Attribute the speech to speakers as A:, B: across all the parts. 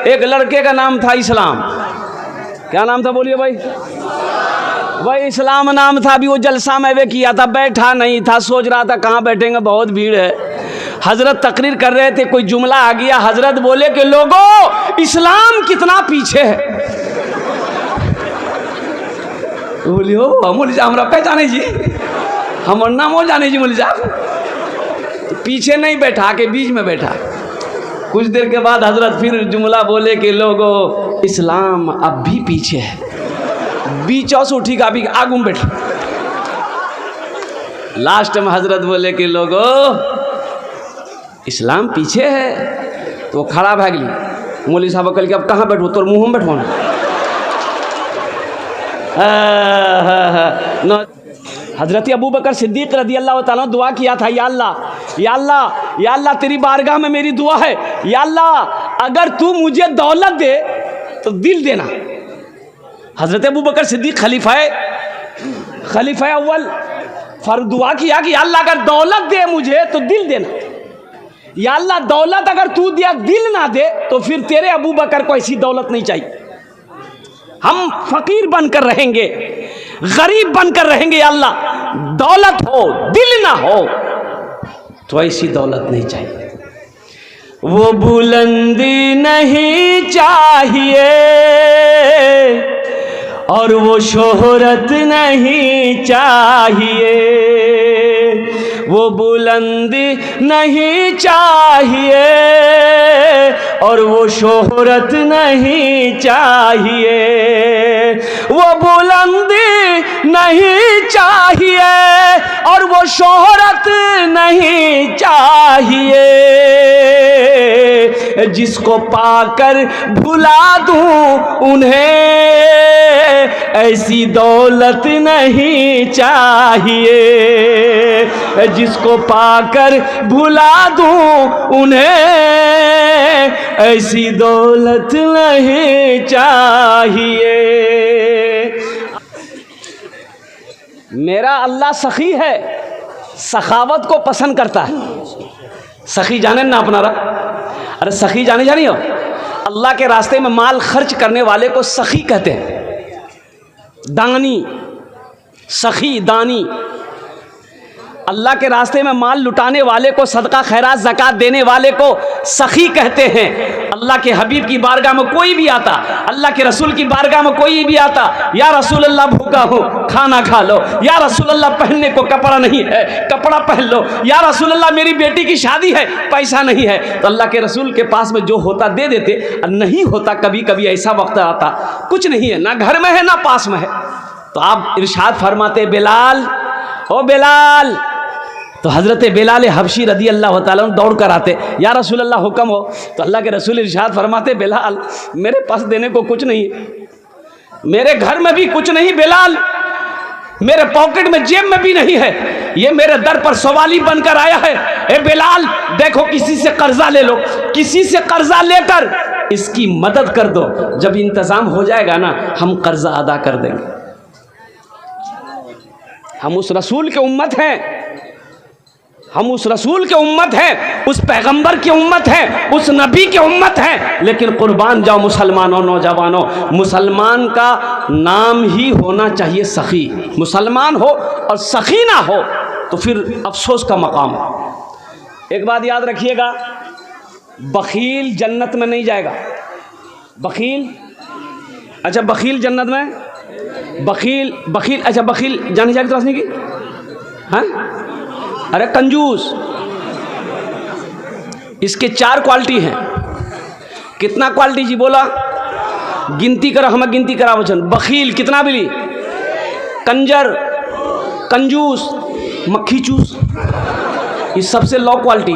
A: एक लड़के का नाम था इस्लाम। क्या नाम था बोलिए भाई? भाई इस्लाम नाम था। अभी वो जलसा में वे किया था, बैठा नहीं था, सोच रहा था कहाँ बैठेंगे, बहुत भीड़ है। हजरत तकरीर कर रहे थे, कोई जुमला आ गया, हजरत बोले कि लोगों इस्लाम कितना पीछे है। बोलियो मौलवी साहब हमरा पहचाने जी, हमर नाम हो जाने जी मौलवी साहब। पीछे नहीं बैठा, के बीच में बैठा। कुछ देर के बाद हजरत फिर जुमला बोले कि लोगों इस्लाम अब भी पीछे है। बीचों से उठी का अभी आगू में बैठा। लास्ट में हजरत बोले कि लोगों इस्लाम पीछे है। तो खड़ा भाग ली। मौलवी साहब कल के अब कहाँ बैठो, तोर मुँह में बैठो ना। हजरत अबू बकर सिद्दीक रदी अल्लाह ताला दुआ किया था, या अल्लाह या अल्लाह या अल्लाह तेरी बारगाह में मेरी दुआ है, या अल्लाह अगर तू मुझे दौलत दे तो दिल देना। हजरत अबू बकर सिद्दीक खलीफा अव्वल फर दुआ किया कि या अल्लाह अगर दौलत दे मुझे तो दिल देना। या अल्लाह दौलत अगर तू दिया दिल ना दे तो फिर तेरे अबू बकर को ऐसी दौलत नहीं चाहिए। हम फकीर बनकर रहेंगे, गरीब बनकर रहेंगे, या अल्लाह दौलत हो दिल ना हो तो ऐसी दौलत नहीं चाहिए। वो बुलंदी नहीं चाहिए और वो शोहरत नहीं चाहिए। वो बुलंदी नहीं चाहिए और वो शोहरत नहीं चाहिए। वो बुलंदी नहीं चाहिए और वो शोहरत नहीं चाहिए। जिसको पाकर भुला दूं उन्हें ऐसी दौलत नहीं चाहिए। जिसको पाकर भुला दूं उन्हें ऐसी दौलत नहीं चाहिए। मेरा अल्लाह सखी है, सखावत को पसंद करता है। सखी जाने ना अपनारा, अरे सखी जाने हो, अल्लाह के रास्ते में माल खर्च करने वाले को सखी कहते हैं। दानी, सखी, दानी। अल्लाह के रास्ते में माल लुटाने वाले को, सदका खैरात ज़कात देने वाले को सखी कहते हैं। अल्लाह के हबीब की बारगाह में कोई भी आता, अल्लाह के रसूल की बारगाह में कोई भी आता, या रसूल अल्लाह भूखा हो खाना खा लो, या रसूल अल्लाह पहनने को कपड़ा नहीं है कपड़ा पहन लो, या रसूल अल्लाह मेरी बेटी की शादी है पैसा नहीं है, तो अल्लाह के रसूल के पास में जो होता दे देते। और नहीं होता, कभी कभी ऐसा वक्त आता कुछ नहीं है, ना घर में है ना पास में है, तो आप इरशाद फरमाते बिलाल, ओ बिलाल। तो हज़रत बिलाल हबशी रदी अल्लाह ताला दौड़ कर आते, या रसूल अल्लाह हुक्म हो। तो अल्लाह के रसूल इरशाद फरमाते बिलाल मेरे पास देने को कुछ नहीं है, मेरे घर में भी कुछ नहीं बिलाल, मेरे पॉकेट में जेब में भी नहीं है, ये मेरे दर पर सवाली बनकर आया है। ए बिलाल देखो किसी से कर्जा ले लो, किसी से कर्जा लेकर इसकी मदद कर दो, जब इंतज़ाम हो जाएगा ना हम कर्जा अदा कर देंगे। हम उस रसूल के उम्मत हैं, हम उस रसूल के उम्मत हैं, उस पैगंबर की उम्मत हैं, उस नबी की उम्मत हैं। लेकिन कुर्बान जाओ मुसलमानों, नौजवानों, मुसलमान का नाम ही होना चाहिए सखी। मुसलमान हो और सखी ना हो तो फिर अफसोस का मकाम। एक बात याद रखिएगा, बखील जन्नत में नहीं जाएगा। बखील, अच्छा बखील जन्नत में, बखील अच्छा बखील जानी जाएगी तो असनी की, हाँ? अरे कंजूस, इसके 4 क्वालिटी हैं। कितना क्वालिटी जी बोला? गिनती करो, हमें गिनती करा वचन। बखील कितना बिली, कंजर, कंजूस, मक्खी चूस, ये सबसे लो क्वालिटी।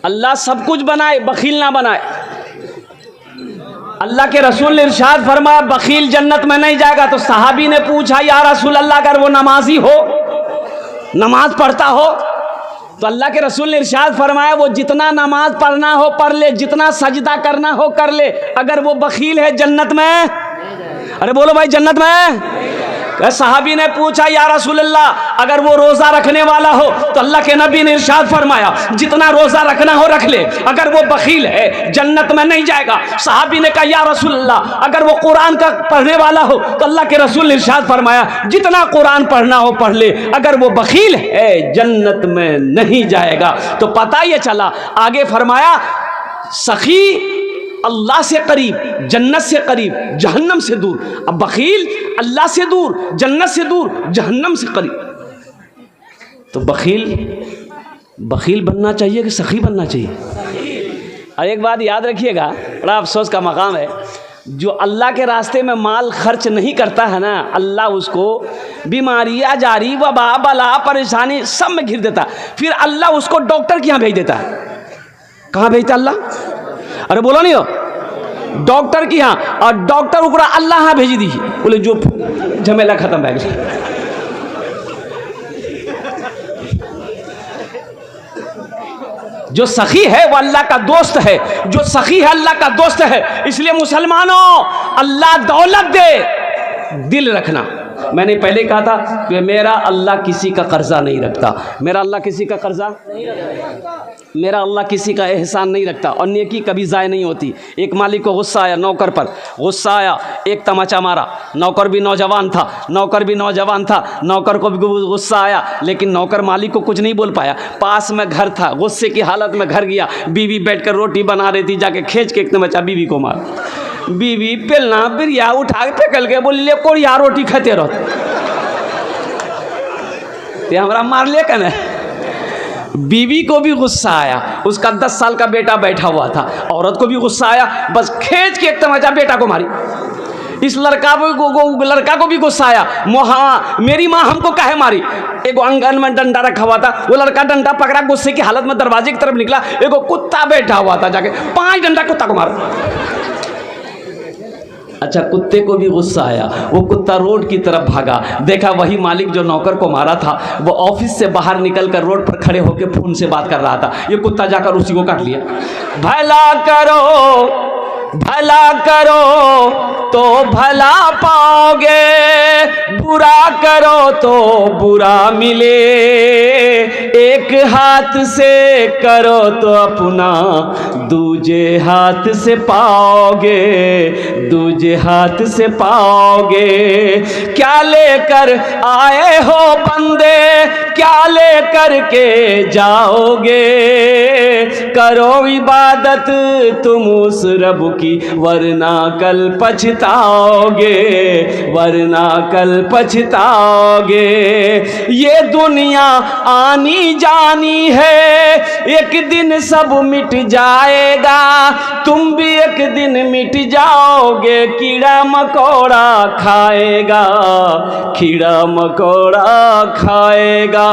A: अल्लाह सब कुछ बनाए, बखील ना बनाए। अल्लाह के रसूल ने इरशाद फरमाया बखील जन्नत में नहीं जाएगा। तो सहाबी ने पूछा या रसूल अल्लाह अगर वो नमाजी हो, नमाज पढ़ता हो, तो अल्लाह के रसूल ने इरशाद फरमाया वो जितना नमाज पढ़ना हो पढ़ ले, जितना सजदा करना हो कर ले, अगर वो बखील है जन्नत में, अरे बोलो भाई जन्नत में, सहाबी ने पूछा या रसूल अल्लाह, अगर वो रोजा रखने वाला हो तो अल्लाह के नबी ने इरशाद फरमाया जितना रोजा रखना हो रख ले, अगर वो बखील है जन्नत में नहीं जाएगा। सहाबी ने कहा या रसूल अल्लाह, अगर वो कुरान का पढ़ने वाला हो तो अल्लाह के रसूल ने इरशाद फरमाया जितना कुरान पढ़ना हो पढ़ ले, अगर वो बखील है जन्नत में नहीं जाएगा। तो पता ये चला, आगे फरमाया सखी अल्लाह से करीब, जन्नत से करीब, जहन्नम से दूर। अब बखील अल्लाह से दूर, जन्नत से दूर, जहन्नम से करीब। तो बखील बनना चाहिए कि सखी बनना चाहिए? और एक बात याद रखिएगा, बड़ा अफसोस का मकाम है, जो अल्लाह के रास्ते में माल खर्च नहीं करता है ना, अल्लाह उसको बीमारियाँ, जारी, वबा, बला, परेशानी सब में घिर देता। फिर अल्लाह उसको डॉक्टर के यहाँ भेज देता है। कहाँ भेजता अल्लाह? अरे बोलो नहीं हो, डॉक्टर की यहाँ, और डॉक्टर ऊपर अल्लाह यहाँ भेज दी, बोले जो झमेला खत्म है। जो सखी है वो अल्लाह का दोस्त है, जो सखी है अल्लाह का दोस्त है। इसलिए मुसलमानों, अल्लाह दौलत दे, दिल रखना। मैंने पहले कहा था कि मेरा अल्लाह किसी का कर्जा नहीं रखता, मेरा अल्लाह किसी का कर्जा नहीं रखता, मेरा अल्लाह किसी का एहसान नहीं रखता, और नेकी कभी ज़ाय नहीं होती। एक मालिक को गुस्सा आया, नौकर पर गुस्सा आया, एक तमाचा मारा। नौकर भी नौजवान था, नौकर को भी गुस्सा आया, लेकिन नौकर मालिक को कुछ नहीं बोल पाया। पास में घर था, गुस्से की हालत में घर गया, बीवी बैठकर रोटी बना रही थी, जाके खींच के एक तमाचा बीवी को मार। बीवी पेलना बिरिया उठा के फेंकल के बोल ले कोरिया रोटी खाते रहो, ते हमरा मार ले कने। बीवी को भी गुस्सा आया, उसका 10 साल का बेटा बैठा हुआ था, औरत को भी गुस्सा आया, बस खींच के एक तमाचा बेटा को मारी। इस लड़का को भी गुस्सा आया, मेरी माँ हमको काहे मारी। एगो आंगन में डंडा रखा हुआ था, वो लड़का डंडा पकड़ा, गुस्से की हालत में दरवाजे की तरफ निकला, एगो कुत्ता बैठा हुआ था, जाके 5 डंडा कुत्ता को मारा। अच्छा, कुत्ते को भी गुस्सा आया, वो कुत्ता रोड की तरफ भागा, देखा वही मालिक जो नौकर को मारा था वो ऑफिस से बाहर निकलकर रोड पर खड़े होकर फोन से बात कर रहा था। ये कुत्ता जाकर उसी को काट लिया। भला करो तो भला पाओगे, बुरा करो तो बुरा मिले, एक हाथ से करो तो अपना दूजे हाथ से पाओगे, दूजे हाथ से पाओगे। क्या लेकर आए हो बंदे, क्या लेकर के जाओगे, करो इबादत तुम उस रब की, वरना कल पछताओगे, वरना कल पछताओगे। ये दुनिया आनी जानी है, एक दिन सब मिट जाएगा, तुम भी एक दिन मिट जाओगे। कीड़ा मकोड़ा खाएगा, कीड़ा मकोड़ा खाएगा।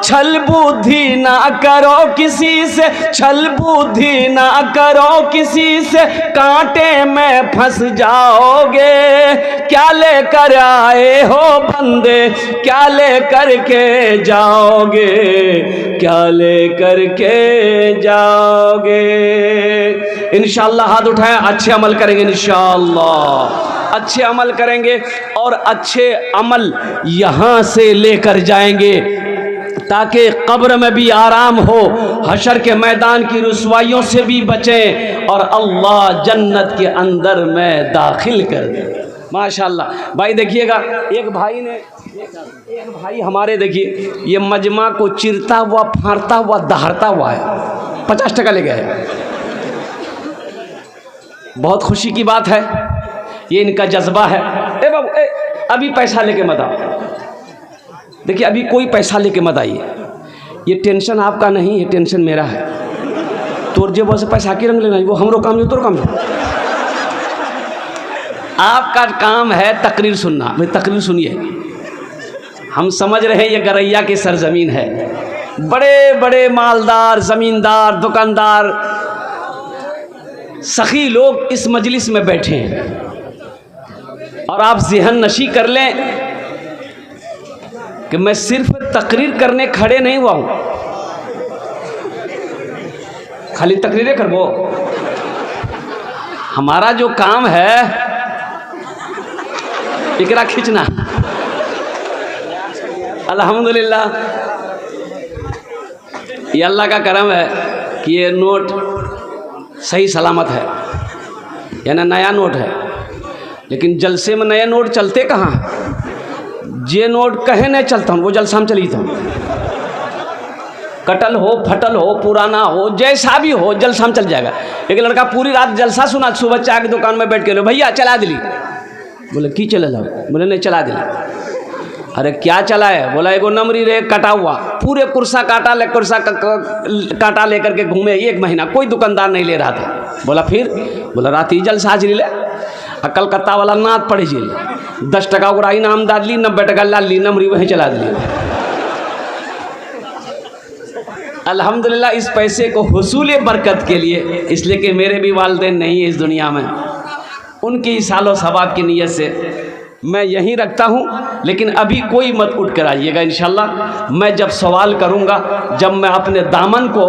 A: छल बुद्धि ना करो किसी से, छल बुद्धि ना करो किसी से, कांटे में फंस जाओगे। क्या लेकर आए हो बंदे, क्या लेकर के जाओगे, क्या लेकर के जाओगे। इंशाअल्लाह हाथ उठाएं, अच्छे अमल करेंगे, इंशाअल्लाह अच्छे अमल करेंगे, और अच्छे अमल यहाँ से लेकर जाएंगे ताकि कब्र में भी आराम हो, हशर के मैदान की रुसवाइयों से भी बचें, और अल्लाह जन्नत के अंदर में दाखिल कर दे। माशाअल्लाह। भाई देखिएगा, एक भाई हमारे, देखिए ये मजमा को चिरता हुआ, फाड़ता हुआ, दहाड़ता हुआ है, 50 टका ले गया है। बहुत खुशी की बात है, ये इनका जज्बा है। ए बाबू, अभी पैसा लेके मत आओ, देखिए अभी कोई पैसा लेके मत आइए, ये टेंशन आपका नहीं, ये टेंशन मेरा है। तोर जेब से पैसा की रंग लेना, वो हमरो काम जो तोर काम जो। आपका काम है तकरीर सुनना, भाई तकरीर सुनिए। हम समझ रहे हैं ये गरैया की सरजमीन है, बड़े बड़े मालदार, जमींदार, दुकानदार, सखी लोग इस मजलिस में बैठे हैं, और आप ज़हन नशी कर लें कि मैं सिर्फ तकरीर करने खड़े नहीं हुआ हूँ, खाली तकरीरें कर वो। हमारा जो काम है इकरा खींचना, अल्हम्दुलिल्लाह, ये अल्लाह का करम है कि ये नोट सही सलामत है, यानी नया नोट है। लेकिन जलसे में नए नोट चलते कहाँ? जे नोट कहे नहीं चलता वो जलसा में चली था। कटल हो, फटल हो, पुराना हो, जैसा भी हो, जलसा में चल जाएगा। एक लड़का पूरी रात जलसा सुना, सुबह चाय की दुकान में बैठ के, भैया चला दिली। बोले की चला लो? बोले नहीं चला दिली। अरे क्या चला है? बोला एगो नमरी रे कटा हुआ, पूरे कुर्सा काटा ले, कुर्सा काटा लेकर के घूमे 1 महीना, कोई दुकानदार नहीं ले रहा था। बोला फिर? बोला रात ही जलसा आज ले, कलकत्ता वाला नाथ पड़े जी, 10 टका उड़ाई नाम दाद ली, 90 टका लाल ली, नमरी वहीं चला दिली। अल्हम्दुलिल्लाह, इस पैसे को हुसूल बरकत के लिए, इसलिए कि मेरे भी वालिदैन नहीं है इस दुनिया में, उनकी सालो सवाब की नीयत से मैं यहीं रखता हूँ। लेकिन अभी कोई मत उठ कर आइएगा इंशाल्लाह। मैं जब सवाल करूँगा, जब मैं अपने दामन को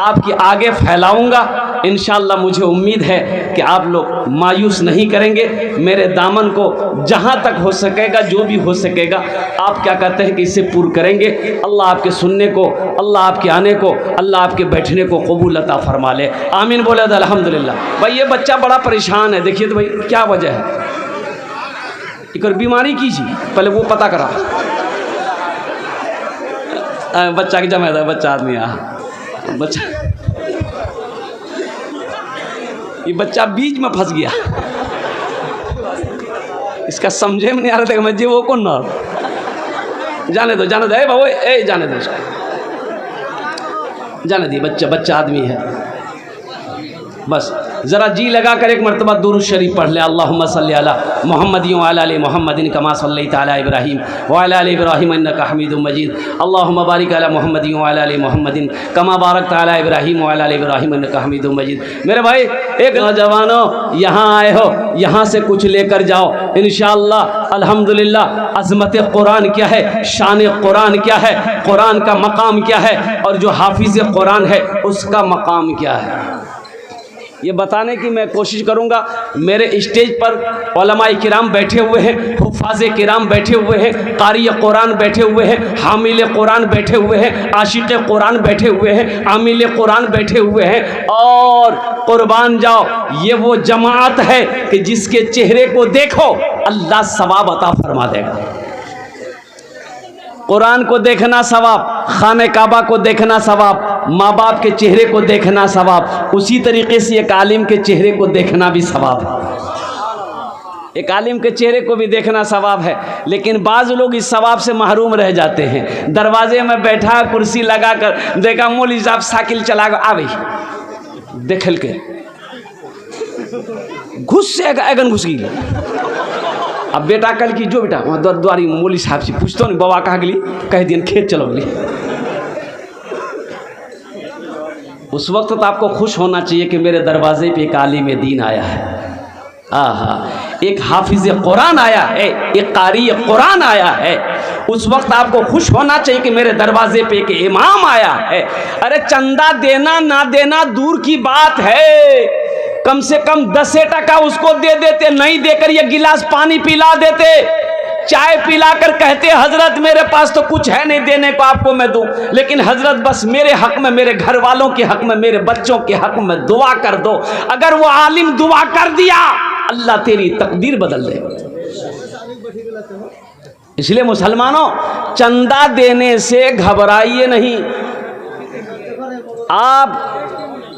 A: आपके आगे फैलाऊँगा, इंशाल्लाह मुझे उम्मीद है कि आप लोग मायूस नहीं करेंगे। मेरे दामन को जहाँ तक हो सकेगा, जो भी हो सकेगा, आप क्या कहते हैं कि इसे पूर्ण करेंगे। अल्लाह आपके सुनने को, अल्लाह आपके आने को, अल्लाह आपके बैठने को कबूल अता फरमा ले। आमीन बोले तो अल्हम्दुलिल्लाह। भाई ये बच्चा बड़ा परेशान है, देखिए तो भाई क्या वजह है, एक बीमारी कीजिए, पहले वो पता करा। बच्चा की जमा था, बच्चा आदमी बच्चा, ये बच्चा बीच में फंस गया, इसका समझे में नहीं आ रहा था मैं वो कौन ना। जाने दो ए बाबू, ए जाने दो इसको, जाने दी, बच्चा आदमी है। बस ज़रा जी लगा कर एक मरतबा दुरूद शरीफ पढ़ ले। अल्लाहुम्मा सल्ली अला मुहम्मदिन व अला आलि मुहम्मदिन कमा सल्लैता अला इब्राहीम व अला आलि इब्राहीम इन्नका हमीदुम मजीद। अल्लाहुम्मा बारिक अला मुहम्मदिन व अला आलि मुहम्मदिन कमा बारकता अला इब्राहीम व अला आलि इब्राहीम इन्नका हमीदुम मजीद। मेरे भाई, एक नौजवानों यहाँ आए हो, यहाँ से कुछ लेकर जाओ इंशाअल्लाह। अल्हम्दुलिल्लाह, अज़मत कुरान क्या है, शान कुरान क्या है, कुरान का मकाम क्या है, और जो हाफिज़ कुरान है उसका मकाम क्या है, ये बताने की मैं कोशिश करूँगा। मेरे स्टेज पर उलमाए किराम बैठे हुए हैं, हुफ़ाज़े किराम बैठे हुए हैं, कारी कुरान बैठे हुए हैं, हामिल कुरान बैठे हुए हैं, आशिक़ कुरान बैठे हुए हैं, आमिल कुरान बैठे हुए हैं। और कुर्बान जाओ, ये वो जमात है कि जिसके चेहरे को देखो अल्लाह सवाब अता फरमा देगा। कुरान को देखना सवाब, खाने काबा को देखना सवाब, माँ बाप के चेहरे को देखना सवाब, उसी तरीके से एक आलिम के चेहरे को देखना भी सवाब है। एक आलिम के चेहरे को भी देखना सवाब है। लेकिन बाज़ लोग इस सवाब से महरूम रह जाते हैं। दरवाजे में बैठा, कुर्सी लगा कर देखा, मौलवी साहब साइकिल चला कर आ गई, देखल के घुस से अगन घुस गई। अब बेटा कल की जो बेटा वहाँ द्वारी मौलवी साहब से पूछतो नहीं, बाबा कहाँ गली, कह दिए खेत चलो गली। उस वक्त तो आपको खुश होना चाहिए कि मेरे दरवाजे पे एक आलिम दीन आया है, एक हाफिज कुरान आया है, एक कारी कुरान आया है। उस वक्त आपको खुश होना चाहिए कि मेरे दरवाजे पे एक इमाम आया है। अरे चंदा देना ना देना दूर की बात है, कम से कम 10 टका उसको दे देते, नहीं देकर ये गिलास पानी पिला देते, चाय पिलाकर कहते हजरत मेरे पास तो कुछ है नहीं देने को आपको मैं दूं, लेकिन हजरत बस मेरे हक में, मेरे घर वालों के हक में, मेरे बच्चों के हक में दुआ कर दो। अगर वो आलिम दुआ कर दिया, अल्लाह तेरी तकदीर बदल दे। इसलिए मुसलमानों, चंदा देने से घबराइए नहीं।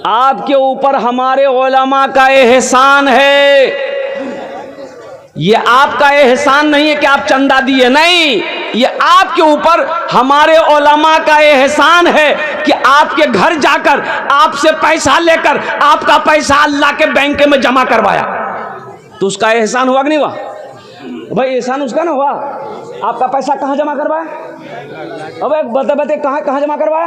A: आपके ऊपर हमारे उलमा का एहसान है। ये आपका एहसान नहीं है कि आप चंदा दिए, नहीं, ये आपके ऊपर हमारे उलमा का एहसान है कि आपके घर जाकर आपसे पैसा लेकर आपका पैसा अल्लाह के बैंक में जमा करवाया। तो उसका एहसान हुआ कि नहीं हुआ? भाई एहसान उसका ना हुआ। आपका पैसा कहाँ जमा करवाया? अबे बते कहाँ जमा करवाया?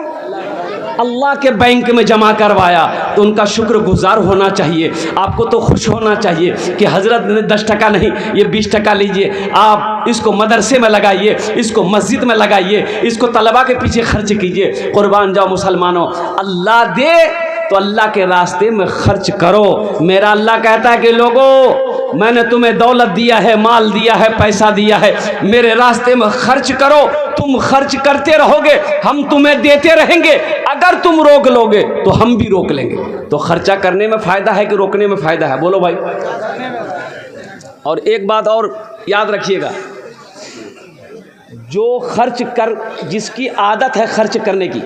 A: अल्लाह के बैंक में जमा करवाया। तो उनका शुक्रगुजार होना चाहिए। आपको तो खुश होना चाहिए कि हजरत ने 10 टका नहीं, ये 20 टका लीजिए, आप इसको मदरसे में लगाइए, इसको मस्जिद में लगाइए, इसको तलबा के पीछे खर्च कीजिए। कुर्बान जाओ मुसलमानों, अल्लाह दे तो अल्लाह के रास्ते में खर्च करो। मेरा अल्लाह कहता है कि लोगों, मैंने तुम्हें दौलत दिया है, माल दिया है, पैसा दिया है, मेरे रास्ते में खर्च करो। तुम खर्च करते रहोगे हम तुम्हें देते रहेंगे, अगर तुम रोक लोगे तो हम भी रोक लेंगे। तो खर्चा करने में फ़ायदा है कि रोकने में फ़ायदा है? बोलो भाई। और एक बात और याद रखिएगा, जो खर्च कर, जिसकी आदत है खर्च करने की,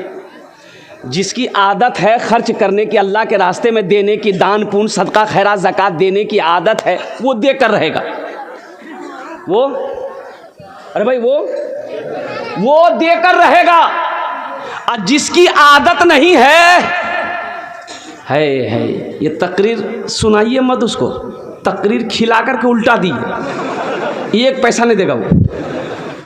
A: जिसकी आदत है खर्च करने की, अल्लाह के रास्ते में देने की, दान पुण्य सदका खैरात ज़कात देने की आदत है, वो देकर रहेगा। वो अरे भाई वो देकर रहेगा। और जिसकी आदत नहीं है ये तकरीर सुनाइए मत उसको, तकरीर खिला करके उल्टा दी, एक पैसा नहीं देगा वो।